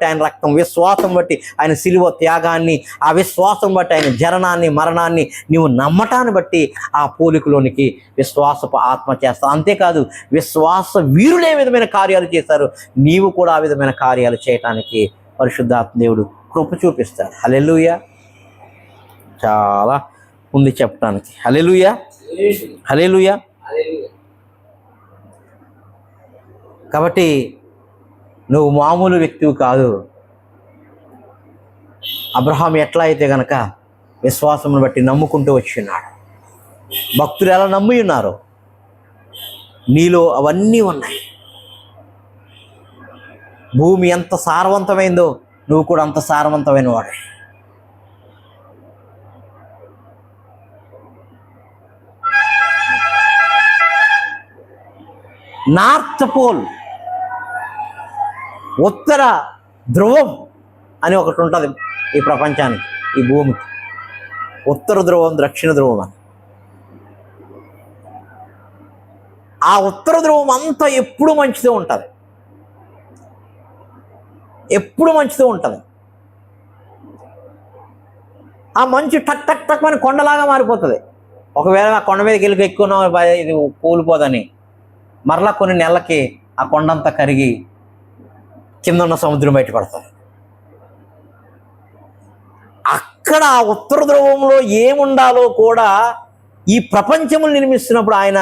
ఆయన రక్తం, విశ్వాసం బట్టి ఆయన శిలువ త్యాగాన్ని, ఆ విశ్వాసం బట్టి ఆయన జననాన్ని, మరణాన్ని నీవు నమ్మటాన్ని బట్టి ఆ పోలికలోనికి విశ్వాసపు ఆత్మ చేస్తావు. అంతేకాదు విశ్వాస వీరులు ఏ విధమైన కార్యాలు చేశారు, నీవు కూడా ఆ విధమైన కార్యాలు చేయటానికి పరిశుద్ధాత్మ దేవుడు కృప చూపిస్తాడు. హల్లెలూయా. చాలా ఉంది చెప్పడానికి. హల్లెలూయా, హల్లెలూయా. కాబట్టి నువ్వు మామూలు వ్యక్తివి కాదు. అబ్రహాం ఎట్లా అయితే గనక విశ్వాసమును బట్టి నమ్ముకుంటూ వచ్చినాడు, భక్తులు ఎలా నమ్మి ఉన్నారు, నీలో అవన్నీ ఉన్నాయి. భూమి ఎంత సారవంతమైందో నువ్వు కూడా అంత సారవంతమైన వాడే. నార్త్ పోల్, ఉత్తర ధ్రువం అని ఒకటి ఉంటుంది ఈ ప్రపంచానికి, ఈ భూమికి. ఉత్తర ధ్రువం, దక్షిణ ధ్రువం అని. ఆ ఉత్తర ధ్రువం అంతా ఎప్పుడు మంచిదో ఉంటుంది, ఎప్పుడు మంచితో ఉంటుంది. ఆ మంచు టక్ టక్ టక్ అని కొండలాగా మారిపోతుంది. ఒకవేళ ఆ కొండ మీదకి వెళ్ళి ఎక్కువ ఇది కూలిపోదని మరలా కొన్ని నెలలకి ఆ కొండంతా కరిగి కింద ఉన్న సముద్రం బయటపడుతుంది. అక్కడ ఆ ఉత్తర ధ్రువంలో ఏముండాలో కూడా ఈ ప్రపంచములు నిర్మిస్తున్నప్పుడు ఆయన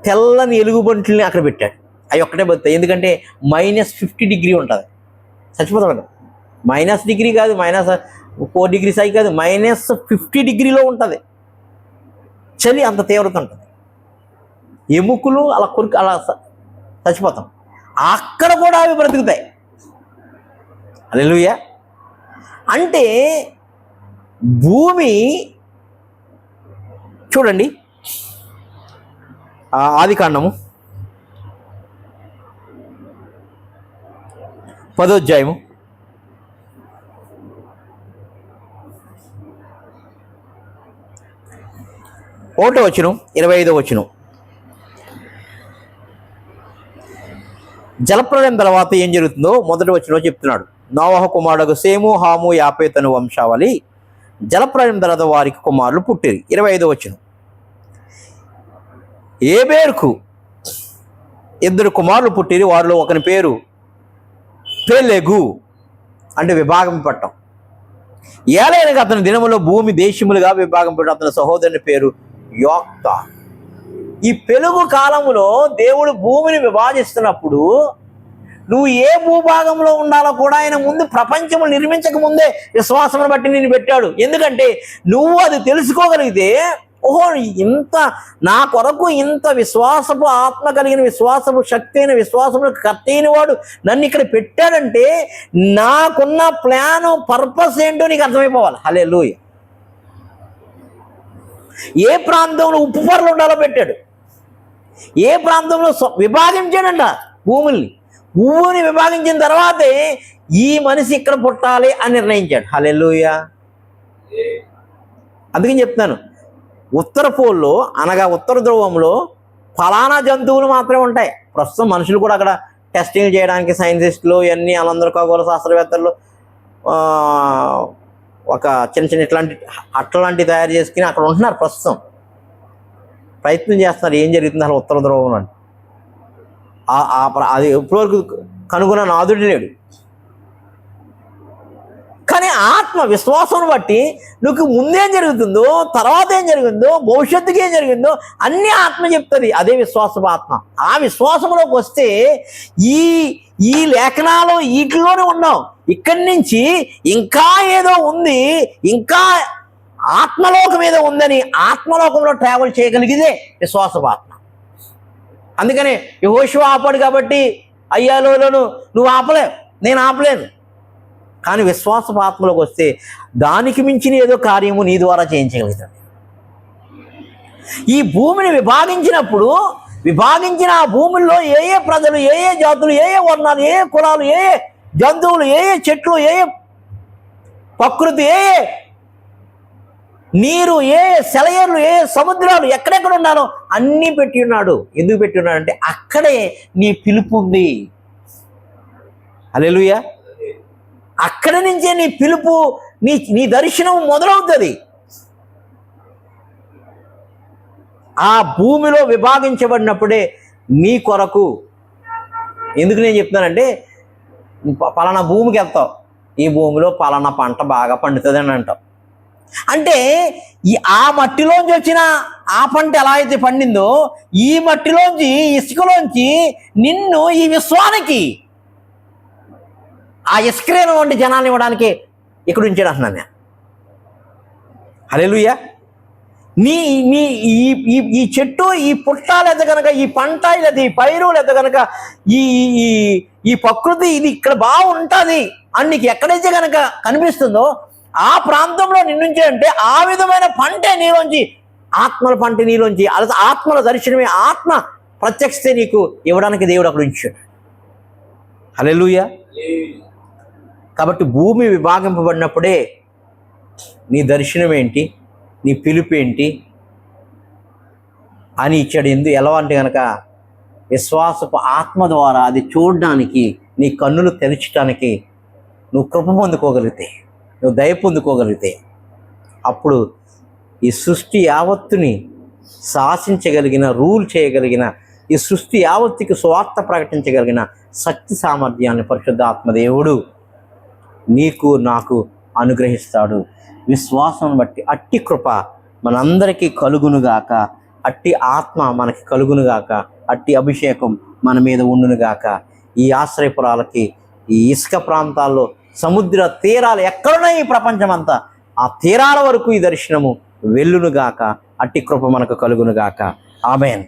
తెల్లని ఎలుగుబంట్లని అక్కడ పెట్టాడు. అవి ఒక్కటే బతుతాయి. ఎందుకంటే -50 ఉంటుంది. చచ్చిపోతాడు. -డిగ్రీ కాదు, -4 degrees అయి కాదు, -50 ఉంటుంది చలి. అంత తీవ్రత ఉంటుంది. ఎముకలు అలా కొరికి అలా చచ్చిపోతాం. అక్కడ కూడా అవి బ్రతుకుతాయి. హల్లెలూయా. అంటే భూమి చూడండి, ఆదికాండము 10వ అధ్యాయము 1వ వచనం 25వ వచనం. జలప్రలయం తర్వాత ఏం జరుగుతుందో మొదటి వచనంలో చెప్తున్నాడు. నోవహు కుమారుడు సేము, హాము, యాపేతను వంశావళి. జలప్రలయం తర్వాత వారికి కుమారులు పుట్టిరి. 25వ వచనం. ఏబేరుకు 2 కుమారులు పుట్టిరి. వారిలో ఒకని పేరు పెలెగు, అంటే విభాగం పట్టం. ఏలైనగా అతని దినములో భూమి దేశములుగా విభాగం పట్టం. అతని సహోదరుని పేరు యోక్తా. ఈ పెలుగు కాలములో దేవుడు భూమిని విభజిస్తున్నప్పుడు నువ్వు ఏ భూభాగంలో ఉండాలో కూడా ఆయన ముందు ప్రపంచము నిర్మించక ముందే విశ్వాసమును బట్టి నేను పెట్టాడు. ఎందుకంటే నువ్వు అది తెలుసుకోగలిగితే, ఓహో ఇంత నా కొరకు ఇంత విశ్వాసపు ఆత్మ కలిగిన, విశ్వాసపు శక్తి అయిన, విశ్వాసములకు కర్త అయిన వాడు నన్ను ఇక్కడ పెట్టాడంటే నాకున్న ప్లాను, పర్పస్ ఏంటో నీకు అర్థమైపోవాలి. హల్లెలూయా. ఏ ప్రాంతంలో ఉప్పు పొరలు ఉండాలో పెట్టాడు. ఏ ప్రాంతంలో విభాగించాడంట భూముల్ని. భూమిని విభాగించిన తర్వాతే ఈ మనిషి ఇక్కడ పుట్టాలి అని నిర్ణయించాడు. హల్లెలూయా. అందుకని చెప్తాను, ఉత్తర పోల్లో అనగా ఉత్తర ధ్రువంలో ఫలానా జంతువులు మాత్రమే ఉంటాయి. ప్రస్తుతం మనుషులు కూడా అక్కడ టెస్టింగ్ చేయడానికి సైంటిస్టులు ఇవన్నీ వాళ్ళందరూ ఖగోళ శాస్త్రవేత్తలు ఒక చిన్న ఇట్లాంటి అట్లాంటివి తయారు చేసుకుని అక్కడ ఉంటున్నారు. ప్రస్తుతం ప్రయత్నం చేస్తున్నారు ఏం జరుగుతుంది అసలు ఉత్తర ధ్రువంలో అని. అది ఇప్పటివరకు కనుగొన్న నాదుడు లేడు. కానీ ఆత్మ విశ్వాసం బట్టి నువ్వు ముందేం జరుగుతుందో, తర్వాత ఏం జరిగిందో, భవిష్యత్తుకి ఏం జరిగిందో అన్నీ ఆత్మ చెప్తుంది. అదే విశ్వాసపు ఆత్మ. ఆ విశ్వాసంలోకి వస్తే ఈ లేఖనాలు వీటిలోనే ఉన్నాం. ఇక్కడి నుంచి ఇంకా ఏదో ఉంది, ఇంకా ఆత్మలోకం ఏదో ఉందని ఆత్మలోకంలో ట్రావెల్ చేయగలిగితే విశ్వాసపు ఆత్మ. అందుకని యెహోషువ ఆపాడు కాబట్టి అయ్యాలోను నువ్వు ఆపలేవు, నేను ఆపలేను. కానీ విశ్వాసపు ఆత్మలోకి వస్తే దానికి మించిన ఏదో కార్యము నీ ద్వారా చేయించగలుగుతాడు. ఈ భూమిని విభాగించినప్పుడు విభాగించిన ఆ భూముల్లో ఏ ఏ ప్రజలు, ఏ ఏ జాతులు, ఏ ఏ వర్ణాలు, ఏ ఏ కులాలు, ఏ ఏ జంతువులు, ఏ ఏ చెట్లు, ఏ ఏ ప్రకృతి, ఏ ఏ నీరు, ఏ సెలయేర్లు, ఏ సముద్రాలు ఎక్కడెక్కడ ఉన్నారో అన్నీ పెట్టి ఉన్నాడు. ఎందుకు పెట్టి ఉన్నాడు అంటే అక్కడే నీ పిలుపు ఉంది. హల్లెలూయా. అక్కడి నుంచే నీ పిలుపు, నీ దర్శనం మొదలవుతుంది. ఆ భూమిలో విభాగించబడినప్పుడే నీ కొరకు. ఎందుకు నేను చెప్తున్నానంటే పలానా భూమికి వెళ్తావు, ఈ భూమిలో పలానా పంట బాగా పండుతుంది అని అంటావు. అంటే ఆ మట్టిలోంచి వచ్చిన ఆ పంట ఎలా అయితే పండిందో ఈ మట్టిలోంచి, ఇసుకలోంచి నిన్ను ఈ విశ్వానికి, ఆ ఇసుకరేణు వంటి జనాన్ని ఇవ్వడానికి ఇక్కడ ఉంచాడు అంటున్నాను నేను. హల్లెలూయా. ఈ చెట్టు, ఈ పుట్ట లేదా కనుక ఈ పంట లేదా ఈ పైరు లేదా కనుక ఈ ప్రకృతి ఇది ఇక్కడ బాగుంటుంది అని నీకు ఎక్కడైతే కనుక కనిపిస్తుందో ఆ ప్రాంతంలో నిన్నుంచే అంటే ఆ విధమైన పంటే నీలోంచి, ఆత్మల పంట నీలోంచి, ఆత్మల దర్శనమే, ఆత్మ ప్రత్యక్షతే నీకు ఇవ్వడానికి దేవుడు అక్కడ ఉంచాడు. హల్లెలూయా. కాబట్టి భూమి విభాగింపబడినప్పుడే నీ దర్శనం ఏంటి, నీ పిలుపు ఏంటి అని ఇచ్చాడు. ఎలా అంటే కనుక విశ్వాసపు ఆత్మ ద్వారా అది చూడడానికి, నీ కన్నులు తెరచడానికి నువ్వు కృప పొందుకోగలిగితే, నువ్వు దయ పొందుకోగలిగితే అప్పుడు ఈ సృష్టి యావత్తుని శాసించగలిగిన, రూల్ చేయగలిగిన, ఈ సృష్టి యావత్తుకి సువార్త ప్రకటించగలిగిన శక్తి సామర్థ్యాన్ని పరిశుద్ధాత్మదేవుడు నీకు నాకు అనుగ్రహిస్తాడు. విశ్వాసం బట్టి అట్టి కృప మనందరికీ కలుగునుగాక, అట్టి ఆత్మ మనకి కలుగునుగాక, అట్టి అభిషేకం మన మీద ఉండునుగాక. ఈ ఆశ్రయపురాలకి, ఈ ఇసుక ప్రాంతాల్లో, సముద్ర తీరాలు ఎక్కడున్నాయి ఈ ప్రపంచమంతా, ఆ తీరాల వరకు ఈ దర్శనము వెళ్ళునుగాక. అట్టి కృప మనకు కలుగునుగాక. ఆమేన్.